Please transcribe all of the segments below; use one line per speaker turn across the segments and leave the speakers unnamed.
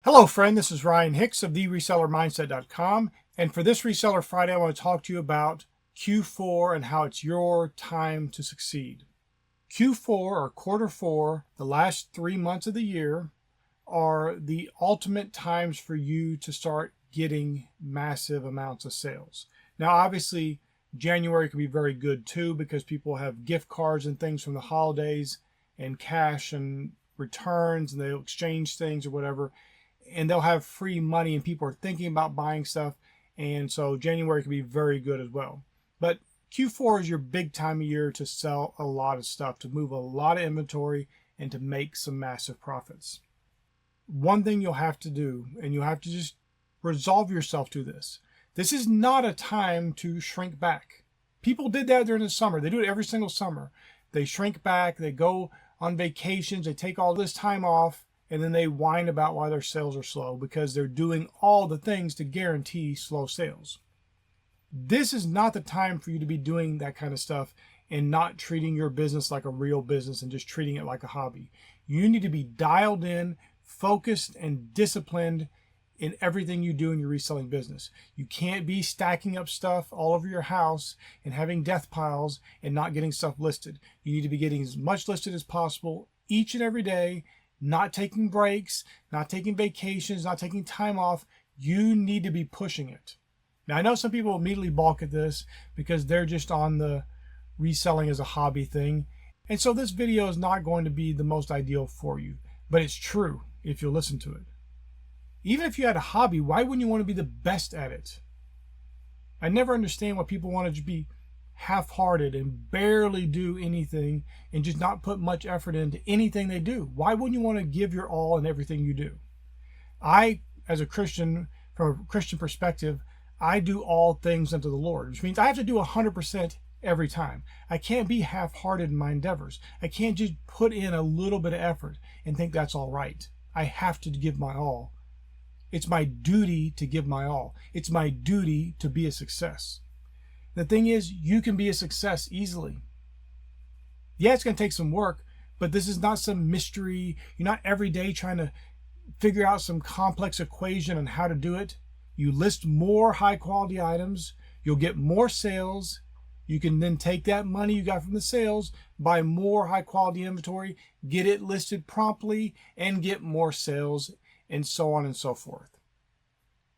Hello friend, this is Ryan Hicks of the resellermindset.com, and for this Reseller Friday I want to talk to you about Q4 and how it's your time to succeed. Q4 or quarter four, the last 3 months of the year, are the ultimate times for you to start getting massive amounts of sales. Now obviously January can be very good too because people have gift cards and things from the holidays and cash and returns and they'll exchange things or whatever, and they'll have free money and people are thinking about buying stuff, and so January can be very good as well. But Q4 is your big time of year to sell a lot of stuff, to move a lot of inventory, and to make some massive profits. One thing you'll have to do, and you'll have to just resolve yourself to this is not a time to shrink back. People did that during the summer. They do it every single summer. They shrink back, they go on vacations, they take all this time off, and then they whine about why their sales are slow because they're doing all the things to guarantee slow sales. This is not the time for you to be doing that kind of stuff and not treating your business like a real business and just treating it like a hobby. You need to be dialed in, focused, and disciplined in everything you do in your reselling business. You can't be stacking up stuff all over your house and having death piles and not getting stuff listed. You need to be getting as much listed as possible each and every day, not taking breaks, not taking vacations, not taking time off. You need to be pushing it. Now, I know some people immediately balk at this because they're just on the reselling as a hobby thing. And so this video is not going to be the most ideal for you, but it's true if you'll listen to it. Even if you had a hobby, why wouldn't you want to be the best at it? I never understand why people want to be half-hearted and barely do anything and just not put much effort into anything they do. Why wouldn't you want to give your all in everything you do? I, as a Christian, from a Christian perspective, I do all things unto the Lord, which means I have to do 100% every time. I can't be half-hearted in my endeavors. I can't just put in a little bit of effort and think that's all right. I have to give my all. It's my duty to give my all. It's my duty to be a success. The thing is, you can be a success easily. Yeah, it's going to take some work, but this is not some mystery. You're not every day trying to figure out some complex equation on how to do it. You list more high quality items, you'll get more sales. You can then take that money you got from the sales, buy more high quality inventory, get it listed promptly, and get more sales, and so on and so forth.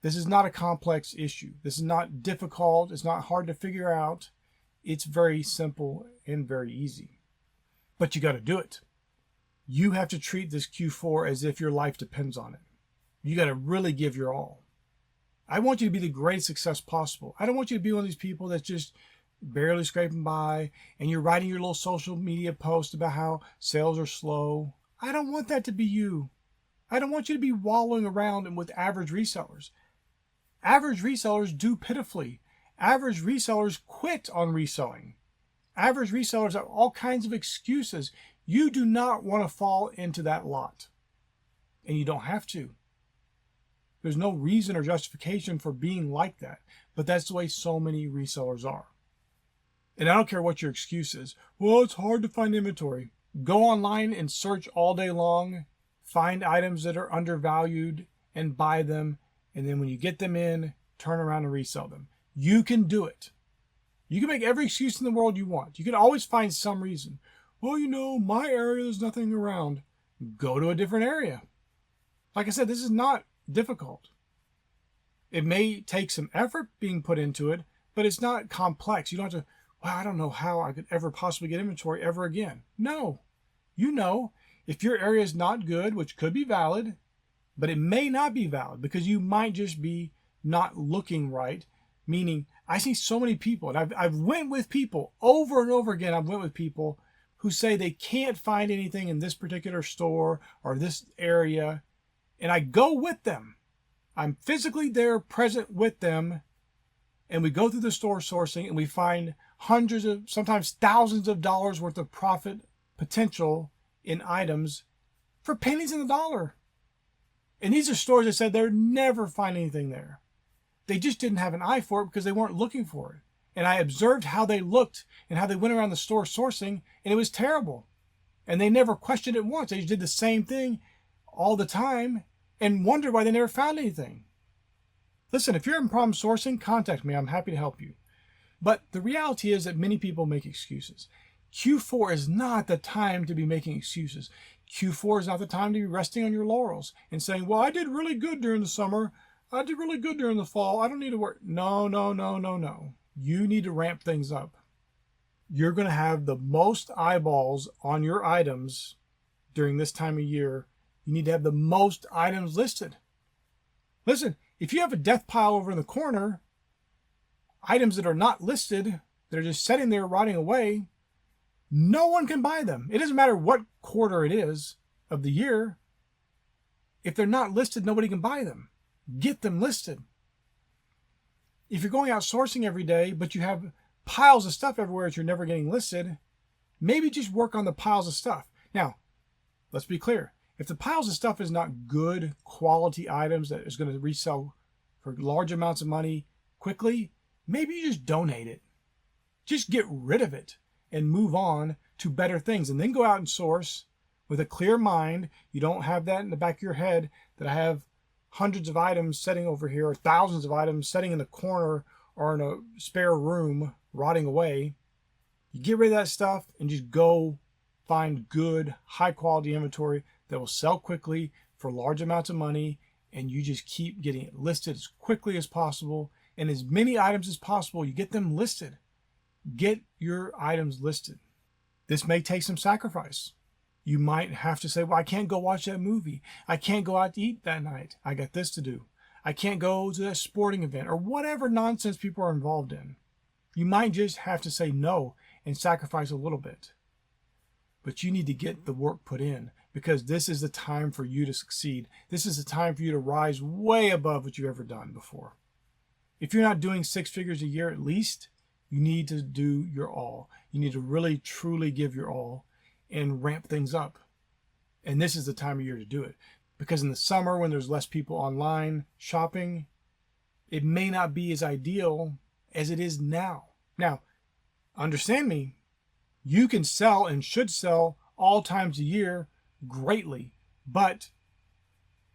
This is not a complex issue. This is not difficult. It's not hard to figure out. It's very simple and very easy. But you got to do it. You have to treat this Q4 as if your life depends on it. You got to really give your all. I want you to be the greatest success possible. I don't want you to be one of these people that's just barely scraping by and you're writing your little social media post about how sales are slow. I don't want that to be you. I don't want you to be wallowing around with average resellers. Average resellers do pitifully. Average resellers quit on reselling. Average resellers have all kinds of excuses. You do not want to fall into that lot. And you don't have to. There's no reason or justification for being like that. But that's the way so many resellers are. And I don't care what your excuse is. Well, it's hard to find inventory. Go online and search all day long. Find items that are undervalued and buy them. And then when you get them in, turn around and resell them. You can do it. You can make every excuse in the world you want. You can always find some reason. Well, my area, there's nothing around. Go to a different area. Like I said, this is not difficult. It may take some effort being put into it, but it's not complex. You don't have to, I don't know how I could ever possibly get inventory ever again. No. If your area is not good, which could be valid, but it may not be valid because you might just be not looking right. Meaning, I see so many people, and I've went with people over and over again. I've went with people who say they can't find anything in this particular store or this area, and I go with them. I'm physically there, present with them, and we go through the store sourcing, and we find hundreds of, sometimes thousands of dollars worth of profit potential in items for pennies in the dollar. And these are stores that said they're never find anything there. They just didn't have an eye for it because they weren't looking for it. And I observed how they looked and how they went around the store sourcing, and it was terrible. And they never questioned it once. They just did the same thing all the time. and wondered why they never found anything. Listen, if you're in problem sourcing, contact me. I'm happy to help you. But the reality is that many people make excuses. Q4 is not the time to be making excuses. Q4 is not the time to be resting on your laurels and saying, well, I did really good during the summer. I did really good during the fall. I don't need to work. No, no, no, no, no. You need to ramp things up. You're going to have the most eyeballs on your items during this time of year. You need to have the most items listed. Listen, if you have a death pile over in the corner, items that are not listed, that are just sitting there rotting away, no one can buy them. It doesn't matter what quarter it is of the year. If they're not listed, nobody can buy them. Get them listed. If you're going out sourcing every day, but you have piles of stuff everywhere that you're never getting listed, maybe just work on the piles of stuff. Now, let's be clear. If the piles of stuff is not good quality items that is going to resell for large amounts of money quickly, maybe you just donate it. Just get rid of it and move on to better things, and then go out and source with a clear mind. You don't have that in the back of your head that I have hundreds of items sitting over here or thousands of items sitting in the corner or in a spare room rotting away. You get rid of that stuff and just go find good, high quality inventory that will sell quickly for large amounts of money, and you just keep getting it listed as quickly as possible, and as many items as possible. You get them listed. Get your items listed. This may take some sacrifice. You might have to say, well, I can't go watch that movie. I can't go out to eat that night. I got this to do. I can't go to that sporting event, or whatever nonsense people are involved in. You might just have to say no and sacrifice a little bit. But you need to get the work put in, because this is the time for you to succeed. This is the time for you to rise way above what you've ever done before. If you're not doing 6 figures a year at least, you need to do your all. You need to really, truly give your all and ramp things up. And this is the time of year to do it. Because in the summer, when there's less people online shopping, it may not be as ideal as it is now. Now, understand me, you can sell and should sell all times a year greatly, but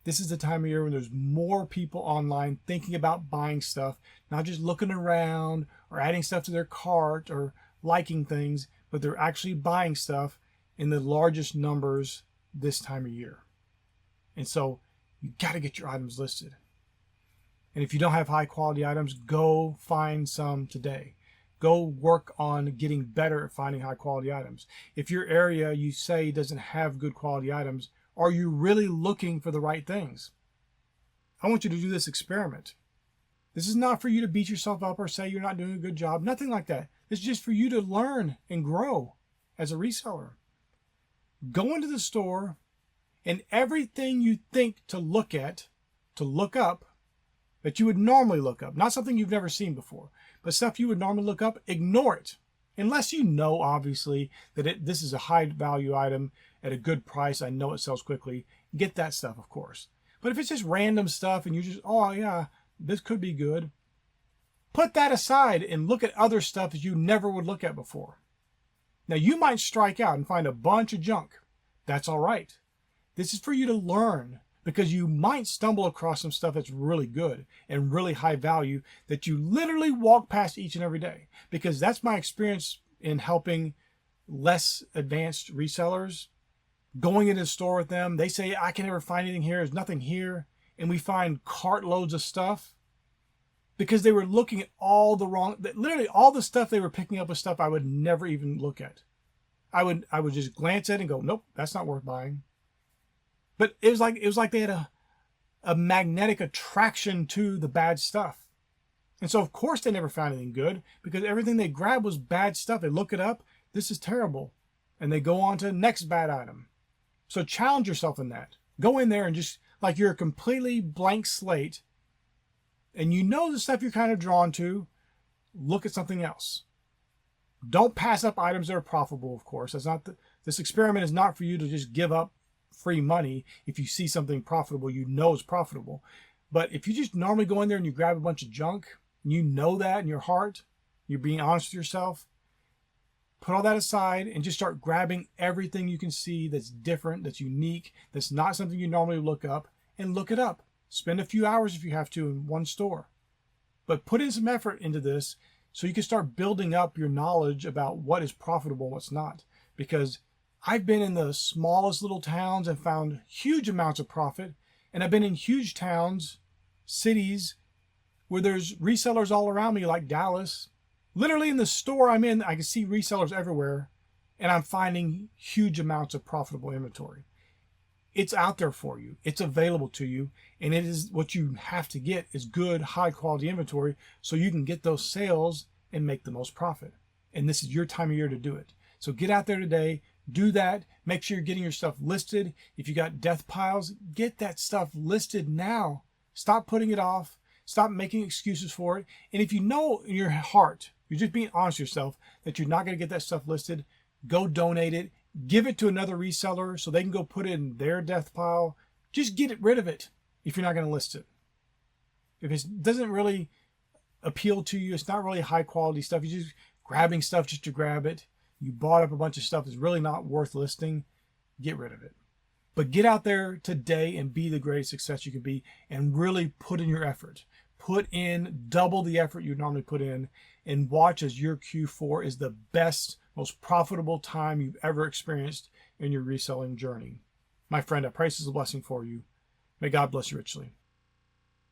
this is the time of year when there's more people online thinking about buying stuff, not just looking around or adding stuff to their cart or liking things, but they're actually buying stuff in the largest numbers this time of year. And so you got to get your items listed. And if you don't have high quality items, go find some today. Go work on getting better at finding high quality items. If your area you say doesn't have good quality items, are you really looking for the right things? I want you to do this experiment. This is not for you to beat yourself up or say you're not doing a good job. Nothing like that. It's just for you to learn and grow as a reseller. Go into the store, and everything you think to look at, to look up, that you would normally look up, not something you've never seen before, but stuff you would normally look up, ignore it. Unless you know, obviously, that this is a high value item at a good price. I know it sells quickly. Get that stuff, of course. But if it's just random stuff and you just, oh yeah, this could be good, put that aside and look at other stuff that you never would look at before. Now, you might strike out and find a bunch of junk. That's all right. This is for you to learn, because you might stumble across some stuff that's really good and really high value that you literally walk past each and every day. Because that's my experience in helping less advanced resellers. Going into the store with them, they say, I can never find anything here. There's nothing here. And we find cartloads of stuff because they were looking at all the wrong, literally all the stuff they were picking up was stuff I would never even look at. I would just glance at it and go, nope, that's not worth buying. But it was like they had a magnetic attraction to the bad stuff. And so of course they never found anything good, because everything they grabbed was bad stuff. They look it up, this is terrible. And they go on to the next bad item. So challenge yourself in that. Go in there and just, like you're a completely blank slate, and you know the stuff you're kind of drawn to, look at something else. Don't pass up items that are profitable, of course. This experiment is not for you to just give up free money if you see something profitable you know is profitable. But if you just normally go in there and you grab a bunch of junk, and you know that in your heart, you're being honest with yourself, put all that aside and just start grabbing everything you can see that's different, that's unique, that's not something you normally look up, and look it up. Spend a few hours if you have to in one store. But put in some effort into this so you can start building up your knowledge about what is profitable and what's not. Because I've been in the smallest little towns and found huge amounts of profit. And I've been in huge towns, cities, where there's resellers all around me, like Dallas. Literally in the store I'm in, I can see resellers everywhere, and I'm finding huge amounts of profitable inventory. It's out there for you. It's available to you, and it is what you have to get is good, high quality inventory so you can get those sales and make the most profit. And this is your time of year to do it. So get out there today, do that. Make sure you're getting your stuff listed. If you got death piles, get that stuff listed now. Stop putting it off. Stop making excuses for it. And if you know in your heart, you're just being honest with yourself that you're not going to get that stuff listed, go donate it. Give it to another reseller so they can go put it in their death pile. Just get rid of it if you're not going to list it. If it doesn't really appeal to you, it's not really high quality stuff, you're just grabbing stuff just to grab it, you bought up a bunch of stuff that's really not worth listing, get rid of it. But get out there today and be the greatest success you can be and really put in your effort. Put in double the effort you normally put in and watch as your Q4 is the best, most profitable time you've ever experienced in your reselling journey. My friend, I pray this is a blessing for you. May God bless you richly.